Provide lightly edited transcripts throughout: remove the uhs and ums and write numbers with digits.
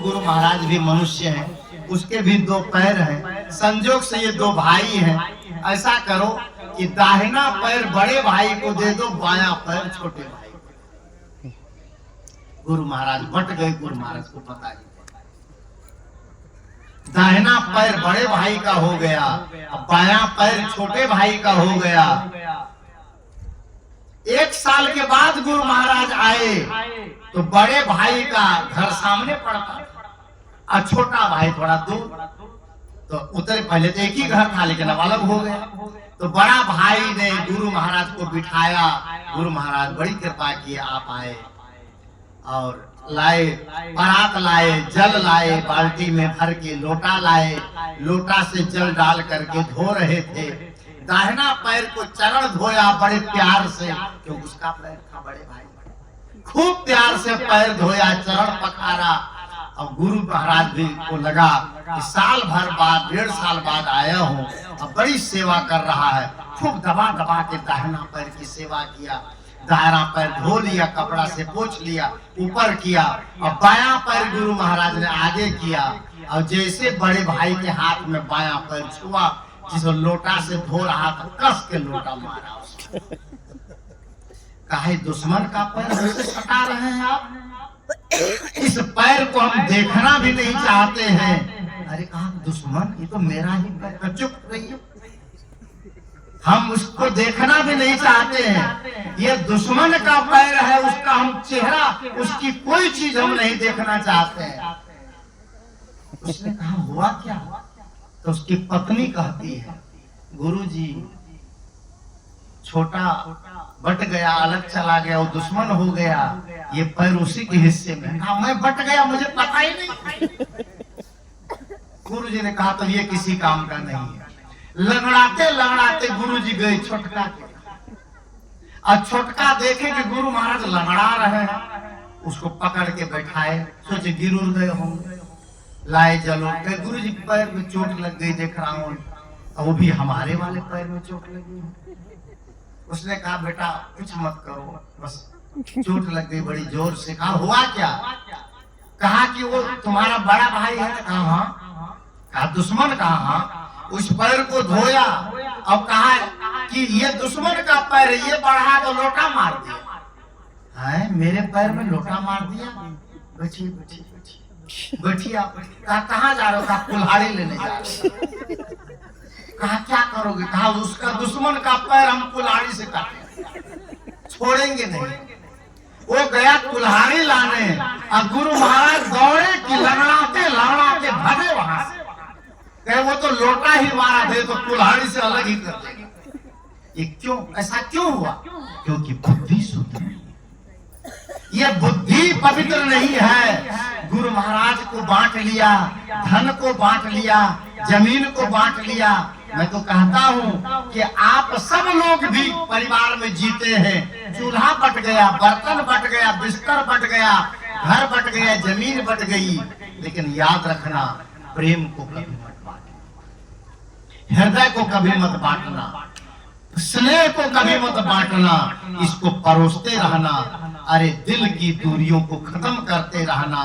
गुरु महाराज भी मनुष्य हैं, उसके भी दो पैर हैं, संजोग से ये दो भाई हैं। ऐसा करो कि दाहिना पैर बड़े भाई को दे दो, बायां पैर छोटे भाई को। गुरु महाराज बट गए, गुरु महाराज को पता नहीं। दाहिना पैर बड़े भाई का हो गया, अब बायां पैर छोटे भाई का हो गया। 1 साल के बाद गुरु महाराज आए तो बड़े भाई का घर सामने पड़ता था और छोटा भाई थोड़ा दूर। तो उतरे, पहले तो एक ही घर था लेकिन अब अलग हो गया। तो बड़ा भाई ने गुरु महाराज को बिठाया। गुरु महाराज बड़ी कृपा किए, आप आए और लाए, परात लाए, जल लाए, बाल्टी में भर के लोटा लाए, लोटा से जल डाल करके धो रहे थे। दाहिना पैर को चरण धोया बड़े प्यार से, क्योंकि उसका पैर था बड़े भाई, खूब प्यार से पैर धोया, चरण पखारा। अब गुरु महाराज भी को लगा कि साल भर बाद, 1.5 साल बाद आया हूँ, अब बड़ी सेवा कर रहा है। खूब दबा दबा के दाहिना पैर की सेवा किया, दाहिना पैर धो लिया, कपड़ा से पोंछ लिया, ऊपर किया। अब बायां पैर गुरु महाराज ने आगे किया और जैसे बड़े भाई के हाथ में बायां पैर छुआ, जिसको लोटा से धो रहा था, कस के लोटा मारा उसको। कहा दुश्मन का पैर ऐसे सटा रहे हैं आप, इस पैर को हम देखना भी नहीं चाहते हैं। अरे कहा दुश्मन, ये तो मेरा ही पैर, चुप रहिए, हम उसको देखना भी नहीं चाहते हैं। ये दुश्मन का पैर है, उसका हम चेहरा, उसकी कोई चीज हम नहीं देखना चाहते हैं। उसने कहा हुआ क्या? तो उसकी पत्नी कहती है, गुरुजी छोटा बट गया, अलग चला गया, वो दुश्मन हो गया, ये पैर उसी के हिस्से में। कहा मैं बट गया, मुझे पता ही नहीं। गुरुजी ने कहा तो ये किसी काम का नहीं है। लंगड़ाते लंगड़ाते गुरुजी गए छोटका के, और छोटका देखे कि गुरु महाराज लंगड़ा रहे हैं, उसको पकड़ के बैठाए, सोचे गिर उड़ गए होंगे, लाए जलो के। गुरुजी पैर में चोट लग गई, देख रहा हूँ, वो भी हमारे वाले पैर में चोट लगी। उसने कहा बेटा कुछ मत करो, बस चोट लग गई बड़ी जोर से। कहा हुआ क्या? कहा कि वो तुम्हारा बड़ा भाई है। कहा हाँ। कहा दुश्मन? कहा हाँ। उस पैर को धोया, अब कहा कि ये दुश्मन का पैर, ये बढ़ा तो लोटा मार दिया है, मेरे पैर में लोटा मार दिया। बैठिए बैठिए बैठिए बैठिए। आप कहाँ जा रहे हो? कहा कुल्हाड़ी लेने जा रहे हो। कहा क्या करोगे? कहा उसका दुश्मन का पैर हम कुल्हाड़ी से काटेंगे, छोड़ेंगे नहीं। वो गया कुल्हाड़ी लाने, और गुरु महाराज दौड़े कि लंगड़ाते लंगड़ाते भागे वहां से। कहे वो तो लोटा ही मारा थे, तो कुल्हाड़ी से अलग ही कर देगा। ये क्यों, ऐसा क्यों हुआ? क्योंकि बुद्धि शुद्ध नहीं, ये बुद्धि पवित्र नहीं है। गुरु महाराज को बांट लिया, धन को बांट लिया, जमीन को बांट लिया। मैं तो कहता हूँ कि आप सब लोग भी परिवार में जीते हैं। चूल्हा बट गया, बर्तन बट गया, बिस्तर बट गया, घर बट गया, जमीन बट गई, लेकिन याद रखना प्रेम को कभी मत बांटना, हृदय को कभी मत बांटना, स्नेह को कभी मत बांटना, इसको परोसते रहना। अरे दिल की दूरियों को खत्म करते रहना।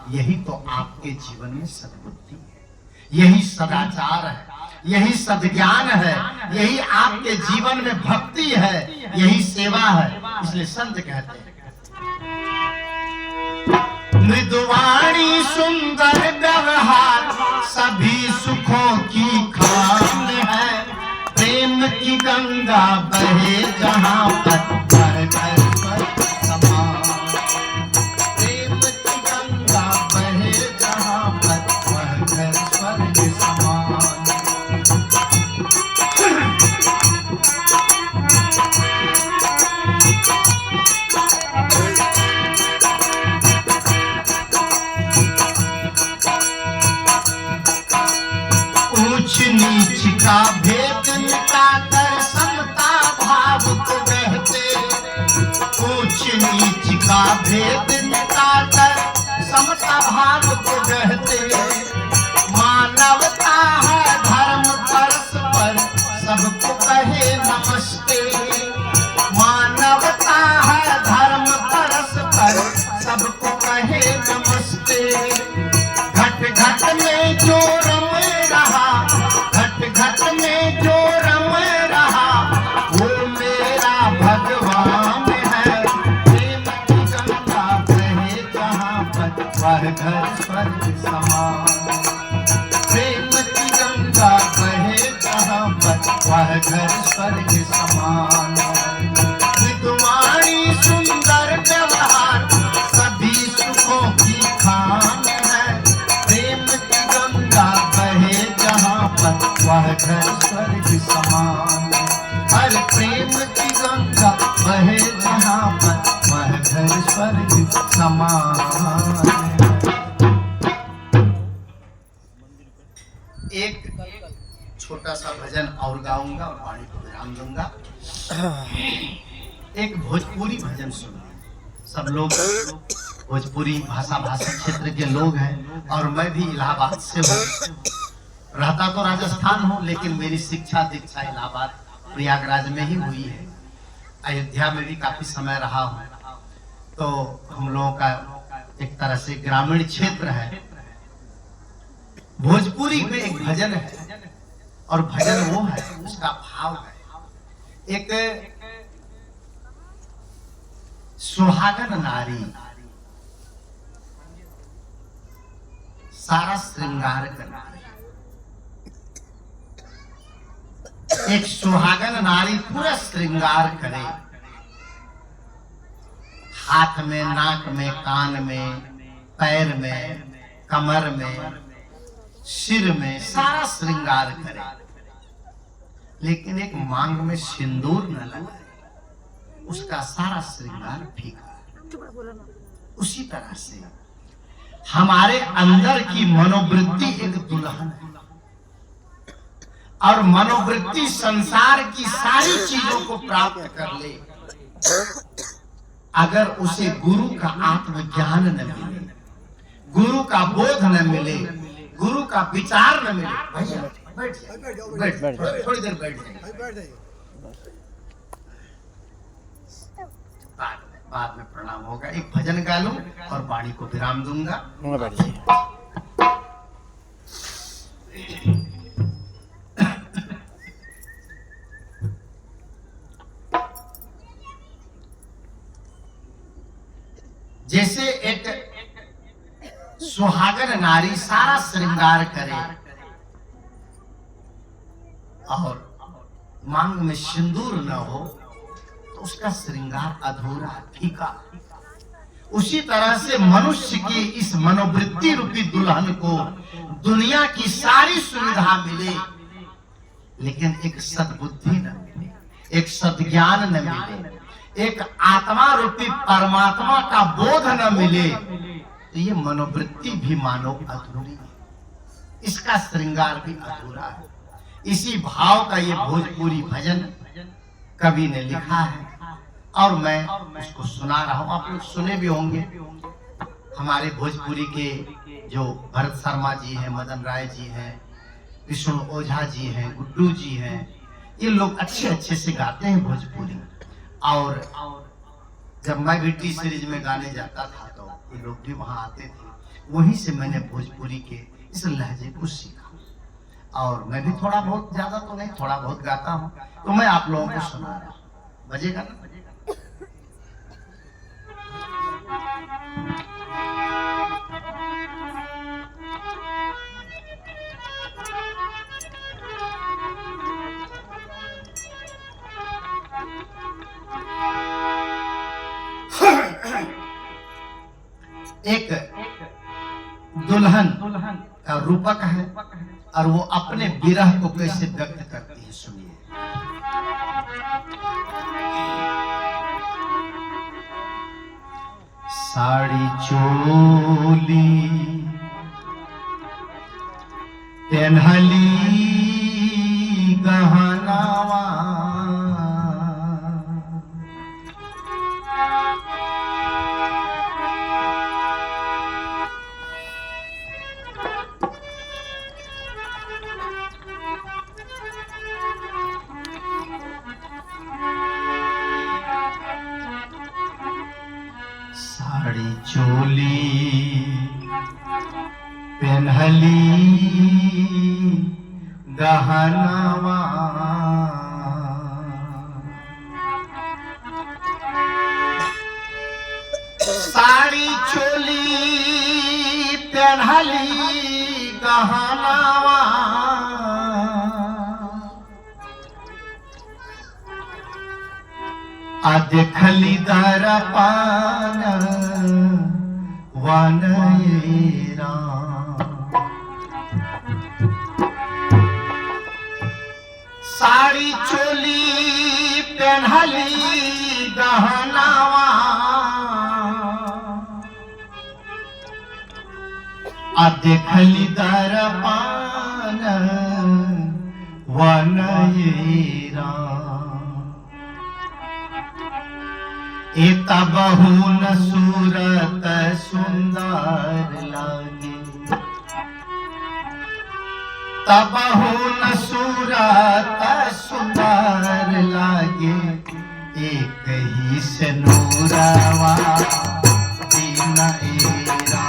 यही तो आपके जीवन में सद्बुद्धि है, यही सदाचार है, यही सद्ज्ञान है, यही आपके जीवन में भक्ति है, यही सेवा है। इसलिए संत कहते हैं मृदुवाणी सुंदर व्यवहार सभी सुखों की खान है। प्रेम की गंगा बहे जहाँ पर घर घर पर समान। प्रेम की गंगा बहे जहाँ पर वह घर स्वर्ग समान। ऊंच नीच का भेद मिटाकर समता भाव को कहते। ऊंच नीच का भेद मिटाकर समता भाव को कहते। मानवता है धर्म परस्पर सबको कहे नमस्ते। मानवता है धर्म परस्पर सबको कहे नमस्ते। घट में जो रम रहा, घट में जो रम रहा, वो मेरा भगवान है। प्रेम की गंगा बहे जहाँ पर, वह घर स्वर्ग समान। प्रेम की गंगा बहे जहाँ पर, वह घर स्वर्ग समान। मृदुवाणी सुंदर व्यवहार, सभी सुखों की खान है। प्रेम की गंगा बहे जहाँ पर, वह घर स्वर्ग समान। हर प्रेम की गंगा बहे जहाँ पर, वह घर स्वर्ग समान। एक छोटा सा भजन और गाऊंगा और वाणी को विराम दूंगा। एक भोजपुरी भजन सुनिए। सब लोग भोजपुरी भाषा भाषी क्षेत्र के लोग हैं और मैं भी इलाहाबाद से हूँ। रहता तो राजस्थान हूँ, लेकिन मेरी शिक्षा दीक्षा इलाहाबाद प्रयागराज में ही हुई है। अयोध्या में भी काफी समय रहा हूँ। तो हम लोगों का एक तरह से ग्रामीण क्षेत्र है। भोजपुरी में एक भजन है और भजन वो है, उसका भाव है। एक सुहागन नारी सारा श्रृंगार करती है। एक सुहागन नारी पूरा श्रृंगार करे, हाथ में, नाक में, कान में, पैर में, कमर में, सिर में, सारा श्रृंगार करे, लेकिन एक मांग में सिंदूर न लगाए, उसका सारा श्रृंगार फीका। उसी तरह से हमारे अंदर की मनोवृत्ति एक दुल्हन है और मनोवृत्ति संसार की सारी चीजों को प्राप्त कर ले, अगर उसे गुरु का आत्मज्ञान न मिले, गुरु का बोध न मिले, गुरु का विचार न मिले। भैया बैठ, थोड़ी देर बैठ जाइए। बाद में प्रणाम होगा। एक भजन गा लूं और वाणी को विराम दूंगा। जैसे एक सुहागन नारी सारा श्रृंगार करे और मांग में सिंदूर न हो तो उसका श्रृंगार अधूरा, फीका। उसी तरह से मनुष्य की इस मनोवृत्ति रूपी दुल्हन को दुनिया की सारी सुविधा मिले, लेकिन एक सद्बुद्धि न मिले, एक सद्ज्ञान न मिले, एक आत्मा रूपी परमात्मा का बोध न मिले, तो ये मनोवृत्ति भी मानो अधूरी है, इसका श्रृंगार भी अधूरा है। इसी भाव का ये भोजपुरी भजन कवि ने लिखा है और मैं उसको सुना रहा हूं। आप लोग सुने भी होंगे। हमारे भोजपुरी के जो भरत शर्मा जी हैं, मदन राय जी हैं, विष्णु ओझा जी हैं, गुड्डू जी हैं, ये लोग अच्छे अच्छे से गाते हैं भोजपुरी। और जब मैं भी टी सीरीज में गाने जाता था तो ये लोग भी वहां आते थे। वहीं से मैंने भोजपुरी के इस लहजे को सीखा और मैं भी थोड़ा बहुत, ज्यादा तो नहीं, थोड़ा बहुत गाता हूँ। तो मैं आप लोगों को सुना रहा हूँ। बजेगा ना? एक दुल्हन का रूपक है और वो अपने विरह को कैसे व्यक्त करती है, सुनिए। साड़ी चोली पेन्हली गहनावा, साड़ी चोली पेन्हली गहनवा साड़ी चोली पेन्हली गहनवा आ देखली दरपान वनयेरा साड़ी चोली पेन्हली गहनावा आ देखली दरपान वनयेरा तबहु न सूरत सुंदर लागे तबहु न सूरत सुंदर लागे एक ही से नूरवा दीना एरा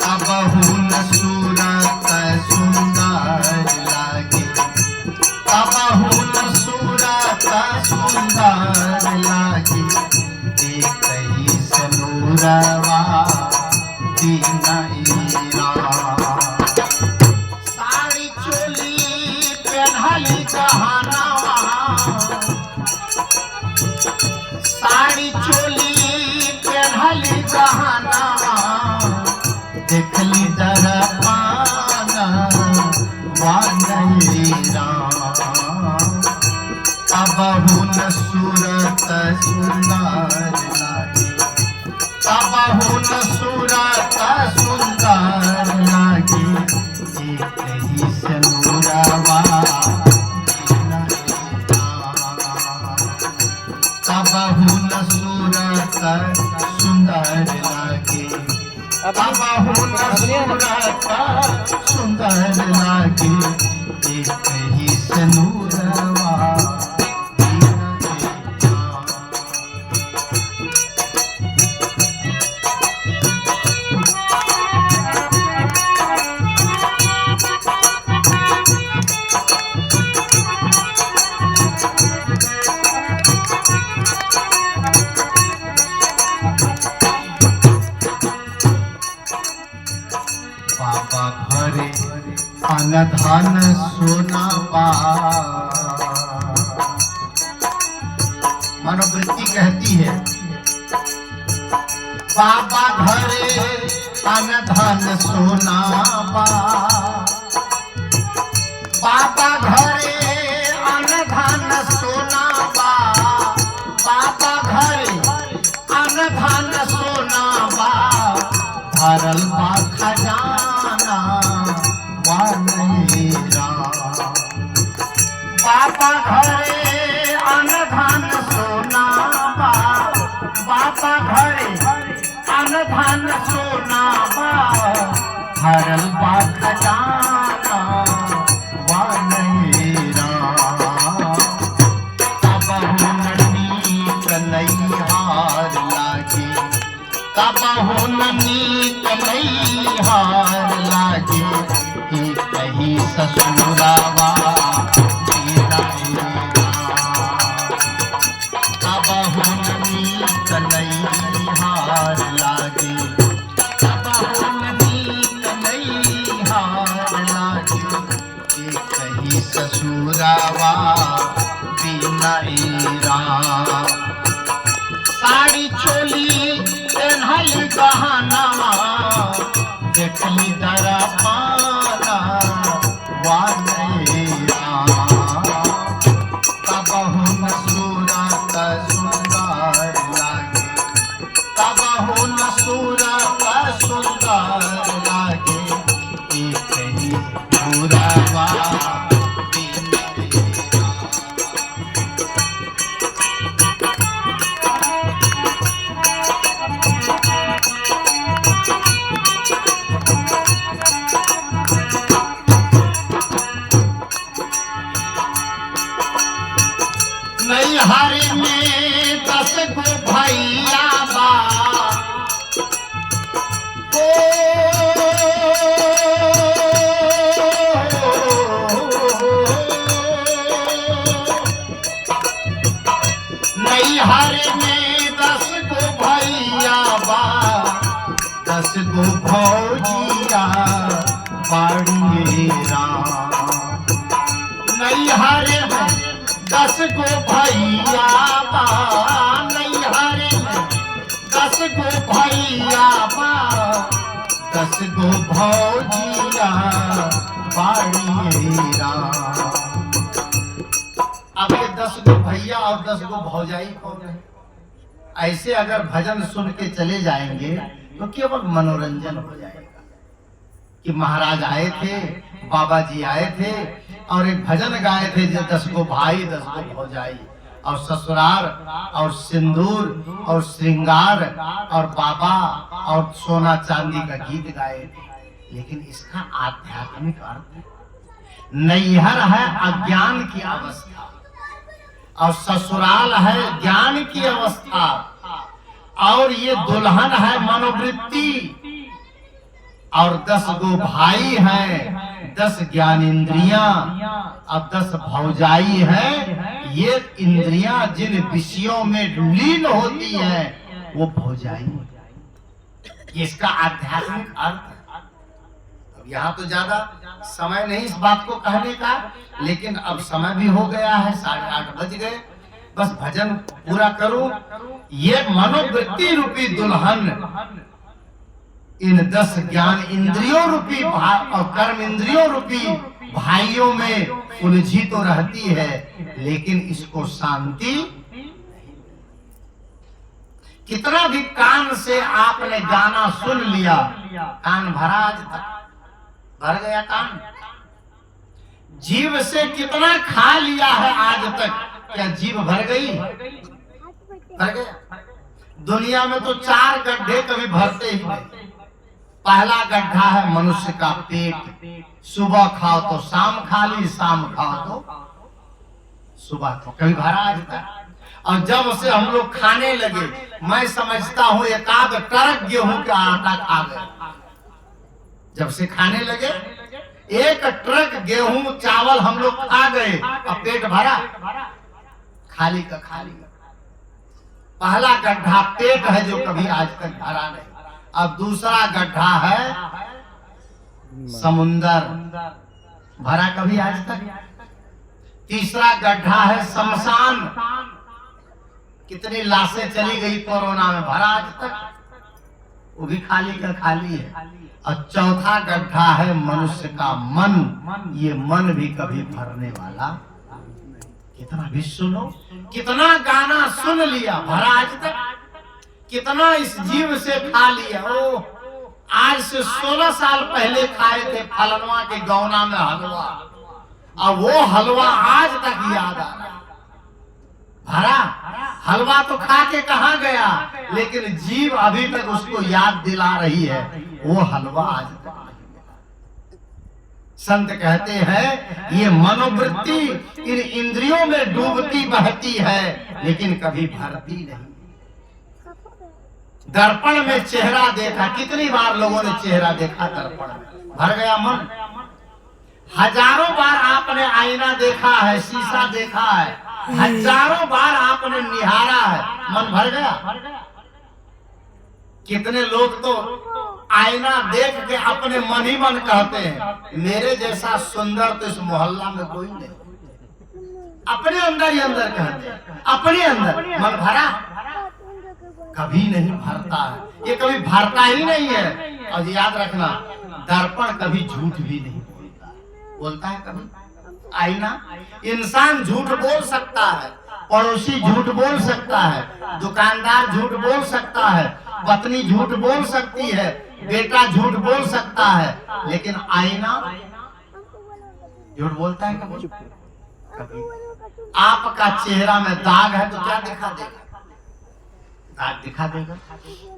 तबहु न सूरत सुंदर लागे तबहु न सूरत सुंदर लागे एक ही से नूरवा दीना एरा साड़ी चोली पेन्हली गहनवा साड़ी चोली पेन्हली गहनवा देखली दरपान वनयेरा तबहु न सूरत सुंदर लागे तबहु न सूरत सुंदर लागे एक ही से नूरवा दीना एरा तबहु न सूरत सुंदर लागे तबहु न सूरत सुंदर लागे एक ही से नूरवा बाबा घरे अनधन सोना बा मनोवृत्ति कहती है बाबा घरे अनधन सोना बा बाबा घरे अनधन सोना बा बाबा घरे अनधन सोना बा भरल बा खजाना वनयेरा बाबा घरे अनधन सोना बा बाबा घरे अनधन सोना बा भरल बा खजाना वनयेरा तबहु न नीक नैहार लागे तबहु न नीक नैहार लागे एक ही ससुरावा दीना एरा तबहु न नीक नैहार लागे तबहु न नीक नैहार लागे एक ही ससुरावा दीना एरा साड़ी चोली पेन्हली गहनवा देखली दरपान वनयेरा तबहु न सूरत सुंदर लागे तबहु न सूरत सुंदर लागे एक ही नूरवा दीना एरा 10 गो भौजिया बाड़ी राम। नैहर में 10 गो भैया बा, नैहर में 10 गो भैया बा, 10 गो भौजिया बाड़ी राम। अब ये 10 गो भैया और 10 गो भौजाई कौन है? ऐसे अगर भजन सुन के चले जाएंगे तो केवल मनोरंजन हो जाएगा कि महाराज आए थे, बाबा जी आए थे और एक भजन गाए थे जो 10 गो भाई 10 गो भौजाई और ससुराल और सिंदूर और श्रृंगार और बाबा और सोना चांदी का गीत गाए थे। लेकिन इसका आध्यात्मिक अर्थ नैहर है अज्ञान की अवस्था और ससुराल है ज्ञान की अवस्था और ये दुल्हन है मनोवृत्ति और 10 गो भाई हैं 10 ज्ञान इंद्रियां और 10 भौजाई हैं। ये इंद्रियां जिन विषयों में लीन होती हैं वो भौजाई। इसका आध्यात्मिक अर्थ है। अब यहाँ तो ज्यादा समय नहीं इस बात को कहने का, लेकिन अब समय भी हो गया है, 8:30 बज गए। बस भजन पूरा करो। ये मनोवृत्ति रूपी दुल्हन इन 10 ज्ञान इंद्रियों रूपी और कर्म इंद्रियों रूपी भाइयों में उलझी तो रहती है, लेकिन इसको शांति। कितना भी कान से आपने गाना सुन लिया, कान भरा आज तक? भर गया कान? जीव से कितना खा लिया है आज तक? क्या जीव भर गई? भर गया? दुनिया में तो 4 गड्ढे कभी भरते ही नहीं। पहला गड्ढा है मनुष्य का पेट। सुबह खाओ तो शाम खा ली, शाम खाओ तो सुबह तो कभी भरा आज तक? और जब से हम लोग खाने लगे, मैं समझता हूँ 1 ट्रक गेहूं का आटा खा गए। जब से खाने लगे 1 ट्रक गेहूं चावल हम लोग खा गए और पेट भरा? खाली का खाली। पहला गड्ढा पेट है जो कभी आज तक भरा नहीं। अब दूसरा गड्ढा है समुंदर, भरा कभी आज तक? तीसरा गड्ढा है शमशान, कितनी लाशें चली गई कोरोना में, भरा आज तक? वो भी खाली का खाली है। और चौथा गड्ढा है मनुष्य का मन। ये मन भी कभी भरने वाला। कितना भी सुनो, कितना गाना सुन लिया, भरा आज तक? कितना इस जीव से खा लिया। ओ आज से 16 साल पहले खाए थे फलनवा के गौना में हलवा, और वो हलवा आज तक याद आ रहा। भरा? हलवा तो खा के कहाँ गया, लेकिन जीव अभी तक उसको याद दिला रही है वो हलवा आज तक। संत कहते हैं ये मनोवृत्ति इन इंद्रियों में डूबती बहती है, लेकिन कभी भरती नहीं। दर्पण में चेहरा देखा, कितनी बार लोगों ने चेहरा देखा दर्पण में? भर गया मन? हजारों बार आपने आईना देखा है, शीशा देखा है, हजारों बार आपने निहारा है, मन भर गया? कितने लोग तो आईना देख के अपने मन ही मन कहते हैं मेरे जैसा सुंदर तो इस मोहल्ला में कोई नहीं। अपने अंदर ही अंदर कहते हैं, अपने अंदर। मन भरा? कभी नहीं भरता है, ये कभी भरता ही नहीं है। और याद रखना, दर्पण कभी झूठ भी नहीं बोलता। बोलता है कभी? आईना? इंसान झूठ बोल सकता है, पड़ोसी झूठ बोल सकता है, दुकानदार झूठ बोल सकता है, पत्नी झूठ बोल सकती है, बेटा झूठ बोल सकता है, लेकिन आईना झूठ बोलता है कभी? कभी। आपका चेहरा में दाग है तो क्या दिखा देगा? दाग दिखा देगा।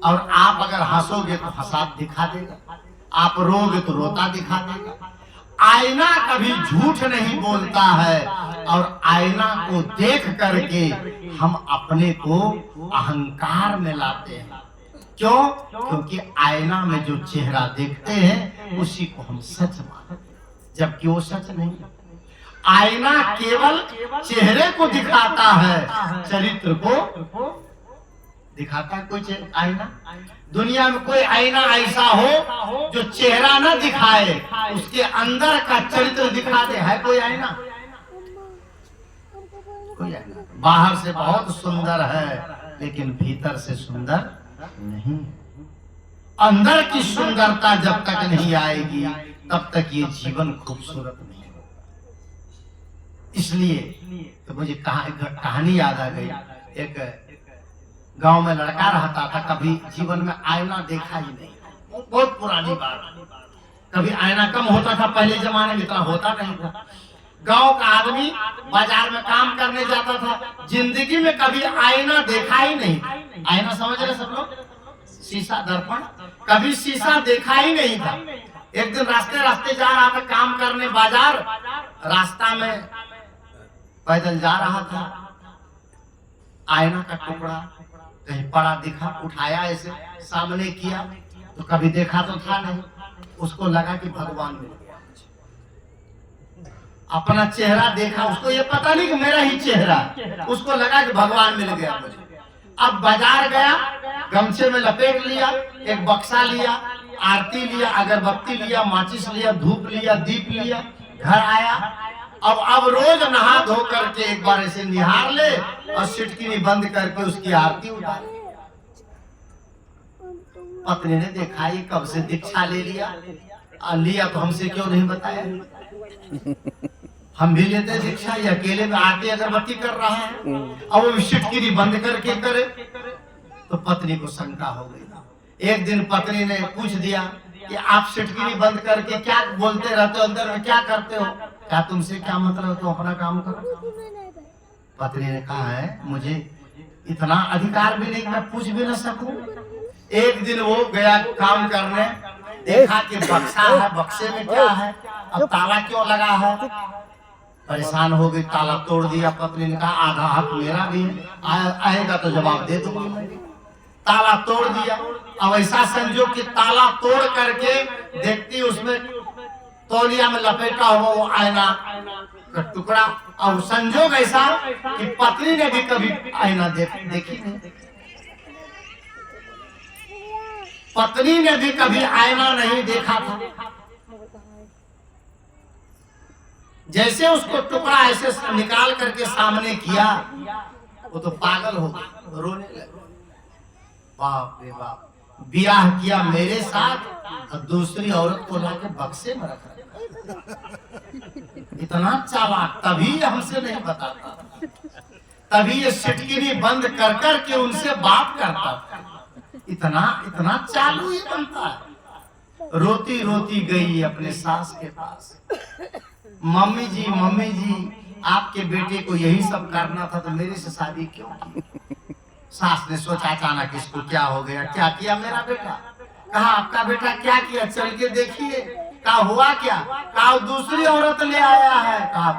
और आप अगर हंसोगे तो हंसा दिखा देगा, आप रोगे तो रोता दिखा देगा। आईना कभी झूठ नहीं बोलता है, और आईना को देख करके हम अपने को अहंकार में लाते हैं। क्यों? क्योंकि आईना में जो चेहरा देखते हैं उसी को हम सच मानते हैं, जबकि वो सच नहीं। आईना केवल चेहरे को दिखाता है, चरित्र को दिखाता है कोई आईना? दुनिया में कोई आईना ऐसा हो जो चेहरा न दिखाए, उसके अंदर का चरित्र दिखा दे? है कोई आईना? कोई आईना बाहर से बहुत सुंदर है लेकिन भीतर से सुंदर नहीं। अंदर की सुंदरता जब तक नहीं आएगी तब तक ये जीवन खूबसूरत नहीं होगा। इसलिए तो मुझे कहानी याद आ गई। एक गांव में लड़का रहता था, कभी जीवन में आईना देखा ही नहीं, बहुत पुरानी बात। कभी आईना कम होता था, पहले जमाने में इतना होता नहीं था। गांव का आदमी बाजार में काम करने जाता था, जिंदगी में कभी आईना देखा ही नहीं। आईना समझ रहे सब लोग? शीशा, दर्पण, कभी शीशा देखा ही नहीं था। एक दिन रास्ते रास्ते जा रहा था काम करने बाजार, रास्ता में पैदल जा रहा था, आईना का टुकड़ा कहीं पड़ा दिखा, उठाया, ऐसे सामने किया तो कभी देखा तो था नहीं। उसको लगा कि भगवान मिल गया। अपना चेहरा देखा, उसको ये पता नहीं कि मेरा ही चेहरा, उसको लगा कि भगवान मिल गया मुझे। अब बाजार गया, गमछे में लपेट लिया, एक बक्सा लिया, आरती लिया, अगरबत्ती लिया, माचिस लिया, धूप लिया, दीप लिया, घर आया। अब रोज नहा धो करके एक बार ऐसे निहार ले और सिटकिनी बंद करके उसकी आरती उतारे। पत्नी ने देखा ये कब से दीक्षा ले लिया, लिया तो हमसे क्यों नहीं बताया? हम भी लेते दीक्षा, ये अकेले में आरती अगरबत्ती कर रहा है और वो सिटकिनी बंद करके करे। तो पत्नी को शंका हो गई। एक दिन पत्नी ने पूछ दिया कि आप सिटकिनी बंद करके क्या बोलते रहते हो, अंदर में क्या करते हो? क्या तुमसे क्या मतलब, तुम अपना काम करो। पत्नी ने कहा है मुझे इतना अधिकार भी नहीं कि मैं पूछ भी न सकूं। एक दिन वो गया काम करने, देखा कि बक्सा है, बक्से में क्या है, अब ताला क्यों लगा है? परेशान हो गई, ताला तोड़ दिया। पत्नी ने कहा आधा हक मेरा भी है, आएगा तो जवाब दे दूंगी मैं। ताला तोड़ दिया। अब ऐसा संजोग कि ताला तोड़ करके देखती उसमें तौलिया में लपेटा हुआ वो आईना का टुकड़ा। और संजोग ऐसा कि पत्नी ने भी कभी आईना देखी नहीं, पत्नी ने भी कभी आईना नहीं देखा था। जैसे उसको टुकड़ा ऐसे निकाल करके सामने किया, वो तो पागल हो गया, रोने लगा। बाप रे बाप, ब्याह किया मेरे साथ और दूसरी औरत को लाके बक्से में रखा। इतना चालाक, तभी हमसे नहीं बताता, तभी ये सिटकिनी बंद कर कर के उनसे बात करता था। इतना चालू ही बनता है। रोती रोती गई अपने सास के पास, मम्मी जी आपके बेटे को यही सब करना था तो मेरे से शादी क्यों की? सास ने सोचा अचानक इसको क्या हो गया, क्या किया मेरा बेटा? कहा आपका बेटा क्या किया, चल के देखिए। कहा हुआ क्या? कहा दूसरी औरत ले आया है। कहा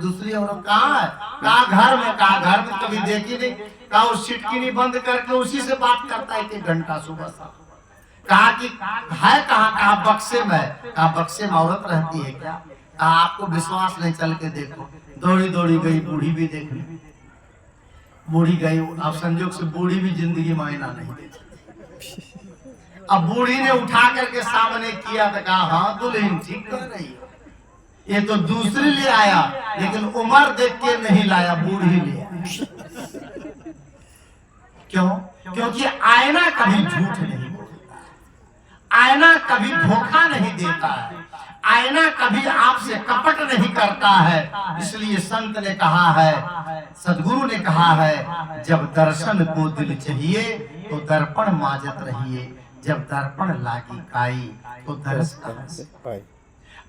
दूसरी औरत कहाँ है? कहा घर में। कहा घर में कभी देखी नहीं। कहा उस सिटकिनी बंद करके उसी से बात करता है 1 घंटा सुबह शाम। कहा कि है कहाँ? कहा बक्से में। कहा बक्से में औरत रहती है क्या? कहा आपको विश्वास नहीं, चल के देखो। दौड़ी दौड़ी गई, बूढ़ी भी देख ली। बूढ़ी गई, अब संजोग से बूढ़ी भी जिंदगी में आईना नहीं देती। अब बूढ़ी ने उठा करके सामने किया तो कहा हाँ दुल्हन ठीक कर रही है, ये तो दूसरी ले आया लेकिन उम्र देख के नहीं लाया, बूढ़ी ले आया। क्यों? क्योंकि आईना कभी झूठ नहीं बोलता, आईना कभी धोखा नहीं देता है, आईना कभी आपसे कपट नहीं करता है। इसलिए संत ने कहा है, सदगुरु ने कहा है, जब दर्शन को दिल चाहिए तो दर्पण माजत रहिए, जब दर्पण लागी काई तो दर्श कहाँ से।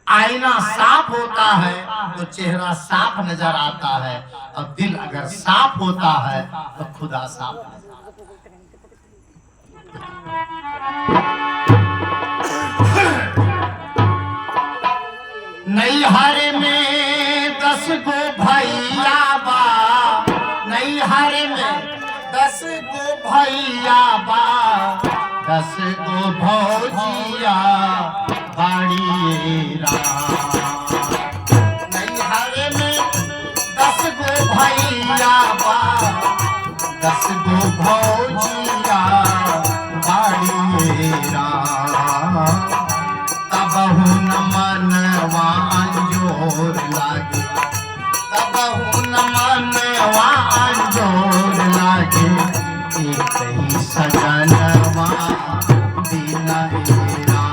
आईना साफ होता है तो चेहरा साफ नजर आता है, और दिल अगर साफ होता है तो खुदा साफ नजर आता है। नैहर में 10 गो भैया बा, नैहर में 10 गो भैया बा, 10 गो भौजिया बाड़ी राम। नैहर में 10 गो भैया बा, 10 गो भौजिया बाड़ी तबहु न मनवा अंजोर लागे, तबहु न मनवा अंजोर लागे, एक ही सजनवा बिना हेरा।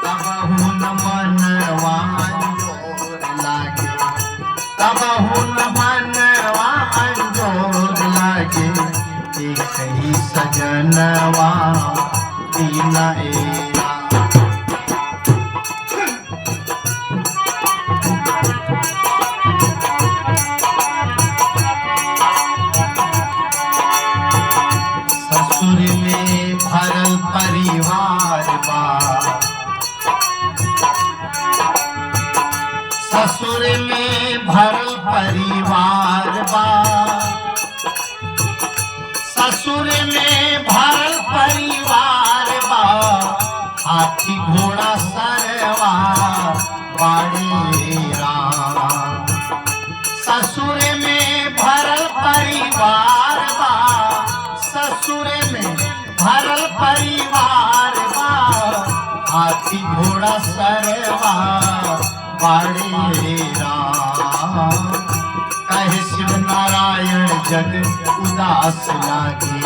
तबहु न मनवा अंजोर लागे, तबहु न मनवा अंजोर लागे, एक ही सजनवा बिना हेरा। ससुर में भरल परिवार बा, ससुर में भरल परिवार बा, ससुर में भरल परिवार बा, हाथी घोड़ा सरवा बाड़ेरा। ससुर में भरल परिवार बा, ससुर में भरल परिवार बा, हाथी घोड़ा सरवा बाड़ेरा। कहे शिव नारायण जग उदास लागे,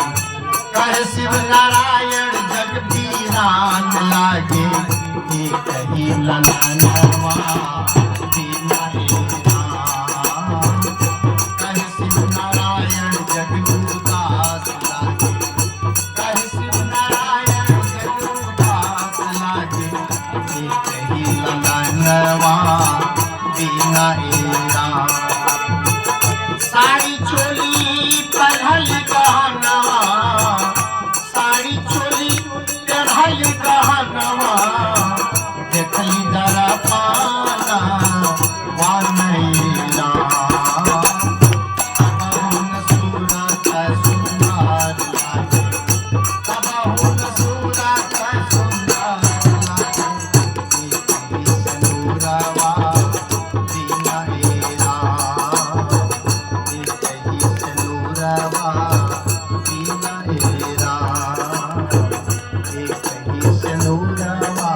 कहे शिव नारायण जग वीरान लागे, एक ही ललनवा बिना हेरा। कहे शिव नारायण जग उदास लागे, कहे शिव नारायण जग उदास लागे, एक ही ललनवा बिना हेरा। साड़ी चोली पहल गहनवा, साड़ी चोली पहल गहनवा, देखली दरा पाना वानैला। तबहु न सूरत सुंदर लागे, तबहु न सूरत सुंदर लागे, एक ही सनूरवा बिना हेरा। एक ही सनूरवा बिना हेरा, एक ही सनूरवा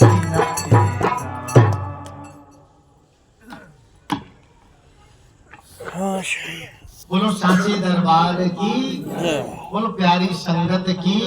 बिना हेरा। बोलो सांची दरबार की, बोलो प्यारी संगत की।